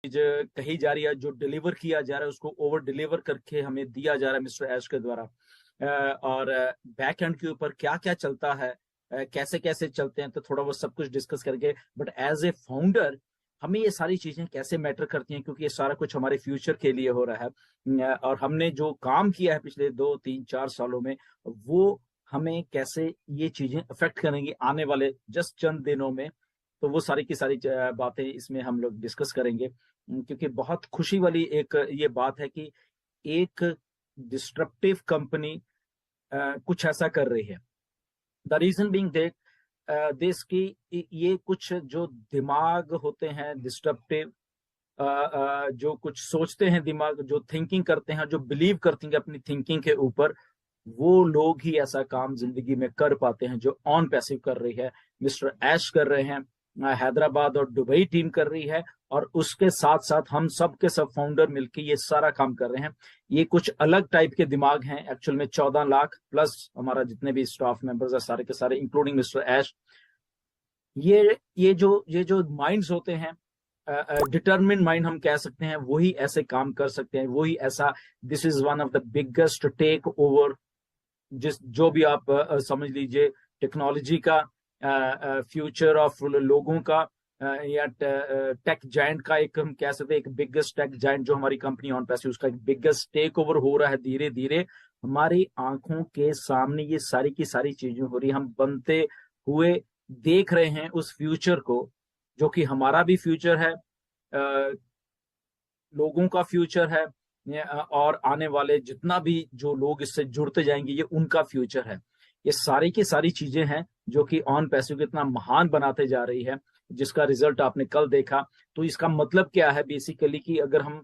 कही जा रही है, जो डिलीवर किया जा रहा है उसको ओवर डिलीवर करके हमें दिया जा रहा है मिस्टर ऐश के द्वारा। और बैक एंड के ऊपर क्या क्या चलता है, कैसे कैसे चलते हैं, तो थोड़ा वो सब कुछ डिस्कस करके। बट एज ए फाउंडर हमें ये सारी चीजें कैसे मैटर करती हैं, क्योंकि ये सारा कुछ हमारे फ्यूचर के लिए हो रहा है। और हमने जो काम किया है पिछले 2 3 4 सालों में, वो हमें कैसे ये चीजें अफेक्ट करेंगी आने वाले जस्ट चंद दिनों में। तो वो सारी की सारी बातें इसमें हम लोग डिस्कस करेंगे। क्योंकि बहुत खुशी वाली एक ये बात है कि एक डिस्ट्रप्टिव कंपनी कुछ ऐसा कर रही है। द रीजन बीइंग दैट देश की ये कुछ जो दिमाग होते हैं डिस्ट्रप्टिव, जो कुछ सोचते हैं, दिमाग जो थिंकिंग करते हैं, जो बिलीव करते हैं अपनी थिंकिंग के ऊपर, वो लोग ही ऐसा काम जिंदगी में कर पाते हैं जो ऑन पैसिव कर रही है। मिस्टर ऐश कर रहे हैं, हैदराबाद और दुबई टीम कर रही है, और उसके साथ साथ हम सब के सब फाउंडर मिलकर ये सारा काम कर रहे हैं। ये कुछ अलग टाइप के दिमाग हैं एक्चुअल में। 14 लाख प्लस हमारा जितने भी स्टाफ मेंबर्स है सारे के सारे, इंक्लूडिंग मिस्टर ऐश। ये जो माइंड्स होते हैं, डिटरमिन माइंड हम कह सकते हैं, वही ऐसे काम कर सकते हैं, वही ऐसा। This is one of the biggest take over, जो भी आप समझ लीजिए, टेक्नोलॉजी का फ्यूचर ऑफ लोगों का, या टेक जायंट का, एक हम कह सकते हैं एक बिगेस्ट टेक जायंट जो हमारी कंपनी ऑन पैसिव, उसका एक बिगेस्ट टेक ओवर हो रहा है धीरे धीरे हमारी आंखों के सामने। ये सारी की सारी चीजें हो रही, हम बनते हुए देख रहे हैं उस फ्यूचर को, जो कि हमारा भी फ्यूचर है, लोगों का फ्यूचर है, और आने वाले जितना भी जो लोग इससे जुड़ते जाएंगे ये उनका फ्यूचर है। ये सारी की सारी चीजें हैं जो कि ऑन पैसिव को इतना महान बनाते जा रही है, जिसका रिजल्ट आपने कल देखा। तो इसका मतलब क्या है बेसिकली, कि अगर हम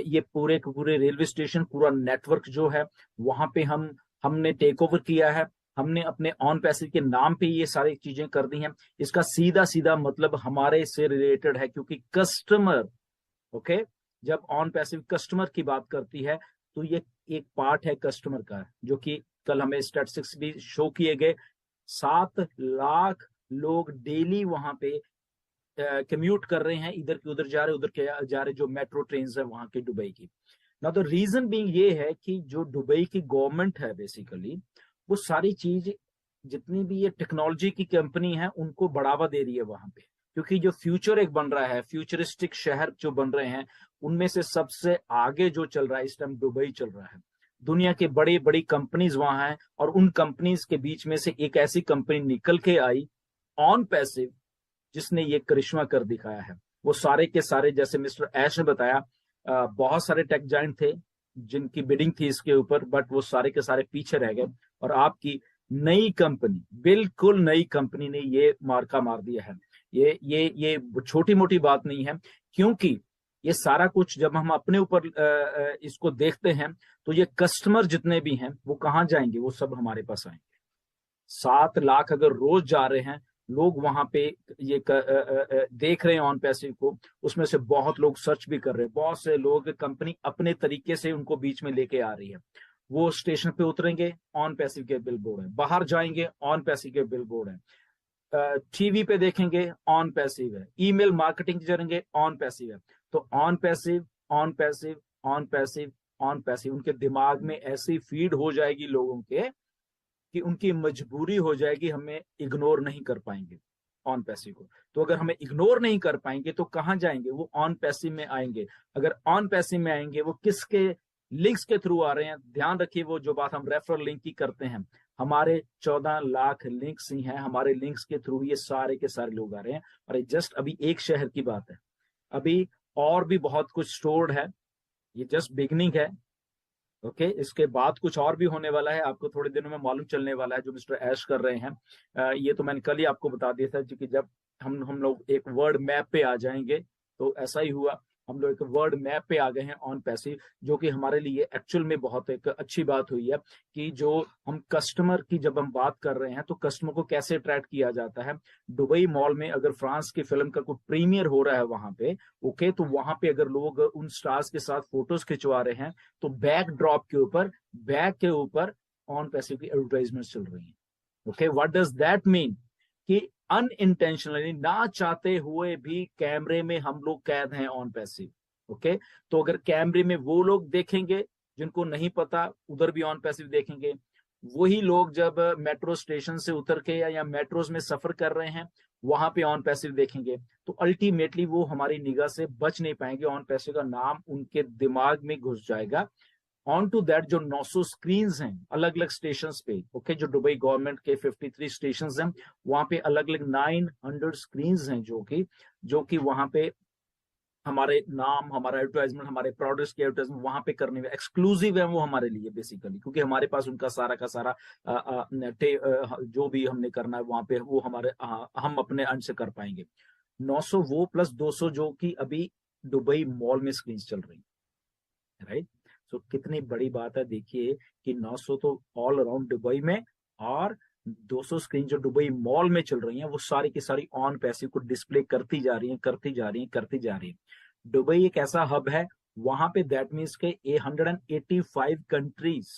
ये पूरे के पूरे रेलवे स्टेशन, पूरा नेटवर्क जो है वहां पे हमने टेक ओवर किया है, हमने अपने ऑन पैसिव के नाम पे ये सारी चीजें कर दी हैं। इसका सीधा सीधा मतलब हमारे से रिलेटेड है, क्योंकि कस्टमर, ओके, जब ऑन पैसिव कस्टमर की बात करती है तो ये एक पार्ट है कस्टमर का, जो कि कल हमें स्टैटिस्टिक्स भी शो किए गए। 7 लाख लोग डेली वहां पे कम्यूट कर रहे हैं, इधर के उधर जा रहे, उधर के जा रहे, जो मेट्रो ट्रेन है वहां के दुबई की। ना तो रीजन बीइंग ये है कि जो दुबई की गवर्नमेंट है बेसिकली, वो सारी चीज, जितनी भी ये टेक्नोलॉजी की कंपनी है उनको बढ़ावा दे रही है वहां पे। क्योंकि जो फ्यूचर एक बन रहा है, फ्यूचरिस्टिक शहर जो बन रहे हैं, उनमें से सबसे आगे जो चल रहा है इस टाइम दुबई चल रहा है। दुनिया की बड़ी बड़ी कंपनीज वहां हैं, और उन कंपनीज के बीच में से एक ऐसी कंपनी निकल के आई, ऑन पैसिव, जिसने ये करिश्मा कर दिखाया है। वो सारे के सारे, जैसे मिस्टर ऐश ने बताया, बहुत सारे टेक जायंट थे जिनकी बिडिंग थी इसके ऊपर, बट वो सारे के सारे पीछे रह गए, और आपकी नई कंपनी, बिल्कुल नई कंपनी ने ये मार्का मार दिया है। ये छोटी मोटी बात नहीं है, क्योंकि ये सारा कुछ जब हम अपने ऊपर इसको देखते हैं, तो ये कस्टमर जितने भी हैं वो कहाँ जाएंगे, वो सब हमारे पास आएंगे। 7 लाख अगर रोज जा रहे हैं लोग वहां पे, ये देख रहे हैं ऑन पैसिव को, उसमें से बहुत लोग सर्च भी कर रहे हैं, बहुत से लोग कंपनी अपने तरीके से उनको बीच में लेके आ रही है। वो स्टेशन पे उतरेंगे, ऑन पैसिव के बिल बोर्ड है, बाहर जाएंगे, ऑन पैसिव के बिल बोर्ड है, टीवी पे देखेंगे, ऑन पैसिव है, ईमेल मार्केटिंग करेंगे, ऑन पैसिव है। तो on passive, on passive, on passive, on passive, उनके दिमाग में ऐसी फीड हो जाएगी लोगों के, कि उनकी मजबूरी हो जाएगी, हमें इग्नोर नहीं कर पाएंगे ऑन पैसिव को। तो अगर हमें इग्नोर नहीं कर पाएंगे तो कहां जाएंगे, वो ऑन पैसिव में आएंगे। अगर ऑन पैसिव में आएंगे, वो किसके लिंक्स के थ्रू आ रहे हैं, ध्यान रखिए, वो जो बात हम रेफरल लिंक की करते हैं, हमारे 14 लाख लिंक्स ही हैं, हमारे लिंक्स के थ्रू ये सारे के सारे लोग आ रहे हैं। और जस्ट अभी एक शहर की बात है, अभी और भी बहुत कुछ स्टोर्ड है, ये जस्ट बिगनिंग है। ओके, इसके बाद कुछ और भी होने वाला है, आपको थोड़े दिनों में मालूम चलने वाला है, जो मिस्टर ऐश कर रहे हैं। ये तो मैंने कल ही आपको बता दिया था, क्योंकि जब हम लोग एक वर्ड मैप पे आ जाएंगे, तो ऐसा ही हुआ, हम लोग एक वर्ड मैप पे आ गए हैं ऑन पैसिव, जो कि हमारे लिए एक्चुअल में बहुत एक अच्छी बात हुई है। कि जो हम कस्टमर की जब हम बात कर रहे हैं, तो कस्टमर को कैसे अट्रैक्ट किया जाता है। दुबई मॉल में अगर फ्रांस की फिल्म का कोई प्रीमियर हो रहा है वहां पे, ओके, तो वहां पे अगर लोग उन स्टार्स के साथ फोटोज खिंचवा रहे हैं, तो बैक ड्रॉप के ऊपर, बैक के ऊपर ऑन पैसिव की एडवर्टाइजमेंट चल रही है। Okay, what does that mean, कि अनइंटेंशनली, ना चाहते हुए भी कैमरे में हम लोग कैद हैं ऑन पैसिव। ओके, तो अगर कैमरे में वो लोग देखेंगे जिनको नहीं पता, उधर भी ऑन पैसिव देखेंगे। वही लोग जब मेट्रो स्टेशन से उतर के या मेट्रोज में सफर कर रहे हैं, वहां पे ऑन पैसिव देखेंगे, तो अल्टीमेटली वो हमारी निगाह से बच नहीं पाएंगे, ऑन पैसिव का नाम उनके दिमाग में घुस जाएगा। ऑन टू दैट जो 900 स्क्रीन हैं अलग अलग स्टेशन पे, ओके, जो दुबई गवर्नमेंट के 53 स्टेशन हैं, वहां पे अलग अलग 900 स्क्रीन हैं जो कि वहां पे हमारे नाम, हमारा एडवर्टाइजमेंट, हमारे प्रोडक्ट्स की एडवर्टाइजमेंट वहां पे करने में एक्सक्लूसिव है वो हमारे लिए बेसिकली, क्योंकि हमारे पास उनका सारा का सारा जो भी हमने करना है वहां पे वो हमारे हम अपने अंश से कर पाएंगे। 900 वो प्लस 200 जो कि अभी दुबई मॉल में स्क्रीन चल रही है, राइट। सो कितनी बड़ी बात है, देखिए कि 900 तो ऑल अराउंड दुबई में, और 200 स्क्रीन जो दुबई मॉल में चल रही हैं वो सारी की सारी ऑन पैसिव को डिस्प्ले करती जा रही हैं, करती जा रही हैं, करती जा रही हैं। दुबई एक ऐसा हब है, वहां पे दैट मीन्स के 185 कंट्रीज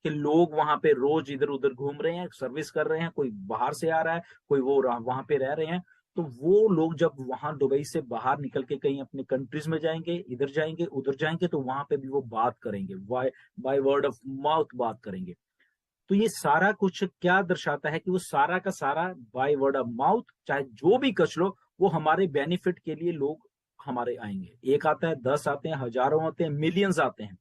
के लोग वहां पे रोज इधर उधर घूम रहे हैं, सर्विस कर रहे हैं, कोई बाहर से आ रहा है, कोई वो वहां पे रह रहे हैं। तो वो लोग जब वहां दुबई से बाहर निकल के कहीं अपने कंट्रीज में जाएंगे, इधर जाएंगे, उधर जाएंगे, तो वहां पे भी वो बात करेंगे, बाय वर्ड ऑफ माउथ बात करेंगे। तो ये सारा कुछ क्या दर्शाता है कि वो सारा का सारा बाय वर्ड ऑफ माउथ, चाहे जो भी कच लो, वो हमारे बेनिफिट के लिए लोग हमारे आएंगे। एक आता है, 10 आते हैं, हजारों आते हैं, मिलियंस आते हैं।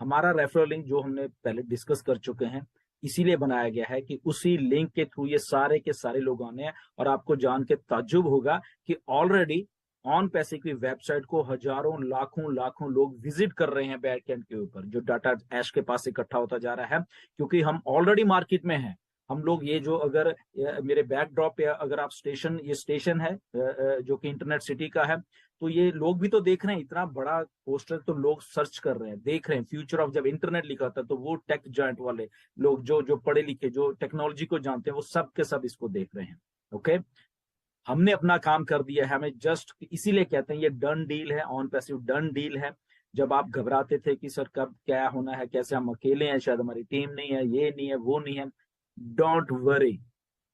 हमारा रेफरल लिंक जो हमने पहले डिस्कस कर चुके हैं, इसीलिए बनाया गया है कि उसी लिंक के थ्रू ये सारे के सारे लोग आने हैं। और आपको जान के ताज्जुब होगा कि ऑलरेडी ऑन पैसे की वेबसाइट को हजारों लाखों लाखों लोग विजिट कर रहे हैं बैकएंड के ऊपर, जो डाटा ऐश के पास इकट्ठा होता जा रहा है, क्योंकि हम ऑलरेडी मार्केट में हैं। हम लोग ये जो अगर मेरे बैकड्रॉप पे अगर आप स्टेशन, ये स्टेशन है जो कि इंटरनेट सिटी का है, तो ये लोग भी तो देख रहे हैं, इतना बड़ा पोस्टर तो लोग सर्च कर रहे हैं, देख रहे हैं। फ्यूचर ऑफ जब इंटरनेट लिखा था तो वो टेक जॉइंट वाले लोग जो पढ़े लिखे, जो टेक्नोलॉजी को जानते हैं, वो सब के सब इसको देख रहे हैं। ओके, हमने अपना काम कर दिया है, हमें जस्ट इसीलिए कहते हैं ये डन डील है, ऑन पैसिव डन डील है। जब आप घबराते थे कि सर कब क्या होना है, कैसे, हम अकेले हैं, शायद हमारी टीम नहीं है, ये नहीं है, वो नहीं है, डोंट वरी।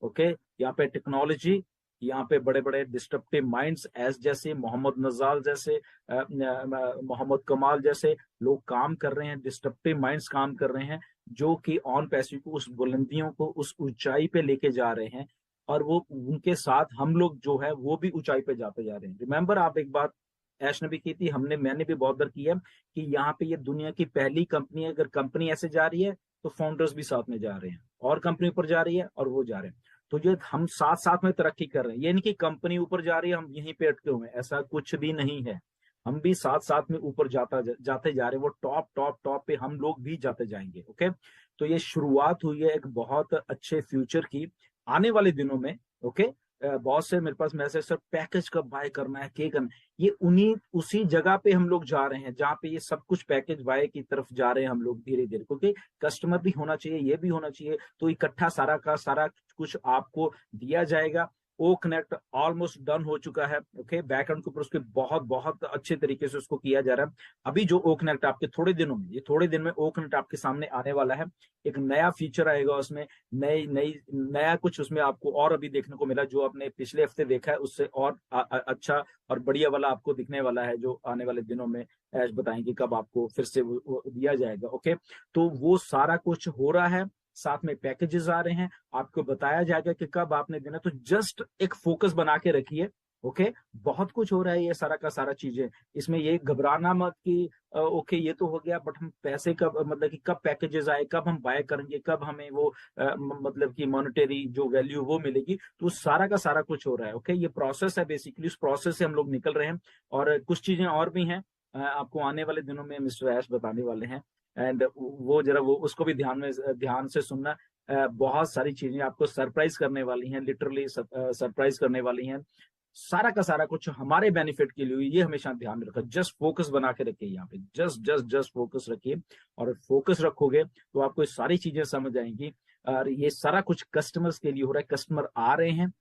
ओके, यहाँ पे टेक्नोलॉजी, यहाँ पे बड़े बड़े डिस्ट्रप्टिव माइंड्स एस जैसे मोहम्मद नजाल जैसे मोहम्मद कमाल जैसे लोग काम कर रहे हैं, डिस्ट्रप्टिव माइंड्स काम कर रहे हैं, जो कि ऑन पैसिव को उस बुलंदियों को, उस ऊंचाई पे लेके जा रहे हैं। और वो उनके साथ हम लोग जो है वो भी ऊंचाई पे जाते जा रहे हैं। रिमेंबर, आप एक बात ऐश ने भी की थी, मैंने भी बहुत बार की है, कि यहाँ पे ये दुनिया की पहली कंपनी है। अगर कंपनी ऐसे जा रही है तो फाउंडर्स भी साथ में जा रहे हैं, और कंपनी ऊपर जा रही है और वो जा रहे हैं। तो ये हम साथ साथ में तरक्की कर रहे हैं, ये नहीं कि कंपनी ऊपर जा रही है हम यहीं पे अटके हुए हैं, ऐसा कुछ भी नहीं है। हम भी साथ साथ में ऊपर जाते जा रहे हैं, वो टॉप टॉप टॉप पे हम लोग भी जाते जाएंगे। ओके, तो ये शुरुआत हुई है एक बहुत अच्छे फ्यूचर की आने वाले दिनों में। ओके, बहुत से मेरे पास मैसेज, सर पैकेज कब बाय करना है, क्या करना है, ये उसी जगह पे हम लोग जा रहे हैं जहाँ पे ये सब कुछ पैकेज बाय की तरफ जा रहे हैं हम लोग धीरे धीरे, क्योंकि कस्टमर भी होना चाहिए, ये भी होना चाहिए, तो इकट्ठा सारा का सारा कुछ आपको दिया जाएगा। ओ कनेक्ट ऑलमोस्ट डन हो चुका है। ओके, बैकएंड के ऊपर उसके बहुत बहुत अच्छे तरीके से उसको किया जा रहा है। अभी जो ओ कनेक्ट आपके थोड़े दिनों में, ये थोड़े दिन में ओ कनेक्ट आपके सामने आने वाला है। एक नया फीचर आएगा उसमें, नया कुछ उसमें आपको और अभी देखने को मिला, जो आपने पिछले हफ्ते देखा है उससे और अच्छा और बढ़िया वाला आपको दिखने वाला है, जो आने वाले दिनों में ऐश बताएंगे कब आपको फिर से वो दिया जाएगा। ओके, तो वो सारा कुछ हो रहा है, साथ में पैकेजेस आ रहे हैं, आपको बताया जाएगा कि कब आपने देना। तो जस्ट एक फोकस बना के रखिए। ओके, बहुत कुछ हो रहा है, ये सारा का सारा चीजें, इसमें ये घबराना मत कि ओके ये तो हो गया, बट हम पैसे कब, मतलब कि कब पैकेजेस आए, कब हम बाय करेंगे, कब हमें वो मतलब कि मॉनेटरी जो वैल्यू वो मिलेगी, तो सारा का सारा कुछ हो रहा है। ओके, ये प्रोसेस है बेसिकली, उस प्रोसेस से हम लोग निकल रहे हैं। और कुछ चीजें और भी हैं, आपको आने वाले दिनों में मिस्टर ऐश बताने वाले हैं, एंड वो जरा वो उसको भी ध्यान से सुनना। बहुत सारी चीजें आपको सरप्राइज करने वाली हैं, लिटरली सरप्राइज करने वाली हैं। सारा का सारा कुछ हमारे बेनिफिट के लिए, ये हमेशा ध्यान में रखा। जस्ट फोकस बना के रखिए यहाँ पे, जस्ट जस्ट जस्ट फोकस रखिए, और फोकस रखोगे तो आपको सारी चीजें समझ आएंगी। और ये सारा कुछ कस्टमर्स के लिए हो रहा है, कस्टमर आ रहे हैं,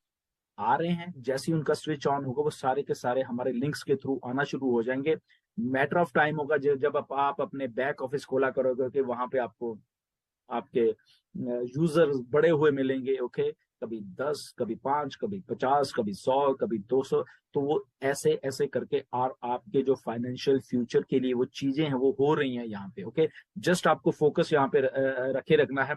आ रहे हैं, जैसे ही उनका स्विच ऑन होगा वो सारे के सारे हमारे लिंक्स के थ्रू आना शुरू हो जाएंगे। मैटर ऑफ टाइम होगा जब आप अपने बैक ऑफिस खोला करोगे कि वहां पे आपको आपके यूजर्स बड़े हुए मिलेंगे। ओके, कभी 10, कभी 5, कभी 50, कभी 100, कभी 200। तो वो ऐसे ऐसे करके और आपके जो फाइनेंशियल फ्यूचर के लिए वो चीजें हैं वो हो रही हैं यहाँ पे। ओके, जस्ट आपको फोकस यहाँ पे रखे रखना है।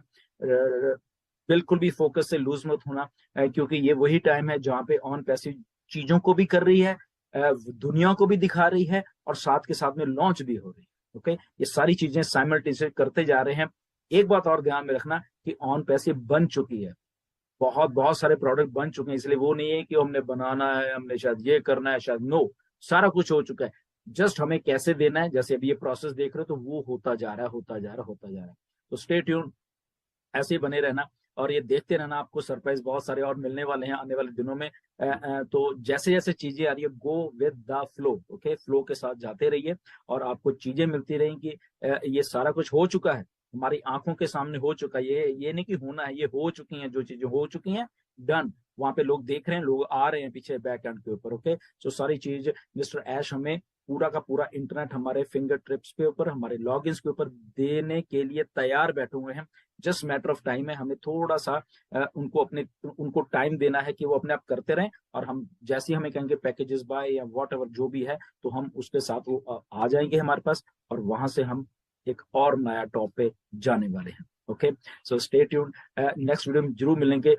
बिल्कुल भी फोकस से लूज मत होना, क्योंकि ये वही टाइम है जहाँ पे ऑन पैसिव चीजों को भी कर रही है, दुनिया को भी दिखा रही है, और साथ के साथ में लॉन्च भी हो रही है। ओके, ये सारी चीजें साइमल्टेनियसली करते जा रहे हैं। एक बात और ध्यान में रखना कि ऑन पैसिव बन चुकी है, बहुत बहुत सारे प्रोडक्ट बन चुके हैं, इसलिए वो नहीं है कि हमने बनाना है, हमने शायद ये करना है, शायद नो, सारा कुछ हो चुका है। जस्ट हमें कैसे देना है, जैसे अभी ये प्रोसेस देख रहे हो, तो वो होता जा रहा है, होता जा रहा है, होता जा रहा है। तो स्टे ट्यून, ऐसे ही बने रहना और ये देखते रहना, आपको सरप्राइज बहुत सारे और मिलने वाले हैं आने वाले दिनों में। तो जैसे जैसे चीजें आ रही है, go with the flow. Okay, flow के साथ जाते रहिए और आपको चीजें मिलती रहेंगी। ये सारा कुछ हो चुका है, हमारी आंखों के सामने हो चुका है। ये नहीं कि होना है, ये हो चुकी हैं, जो चीजें हो चुकी हैं, डन। वहां पे लोग देख रहे हैं, लोग आ रहे हैं पीछे बैक एंड के ऊपर। ओके, सो सारी चीज मिस्टर ऐश हमें पूरा का पूरा इंटरनेट हमारे फिंगर ट्रिप्स के ऊपर, हमारे लॉगिन्स के ऊपर देने के लिए तैयार बैठे हुए हैं। जस्ट मैटर ऑफ टाइम है, हमें थोड़ा सा उनको टाइम देना है कि वो अपने आप करते रहें, और हम जैसे ही हमें कहेंगे पैकेजेस बाय या वॉट एवर जो भी है, तो हम उसके साथ वो आ जाएंगे हमारे पास, और वहां से हम एक और नया टॉप पे जाने वाले हैं। Okay, so stay tuned, next video में जरूर मिलेंगे।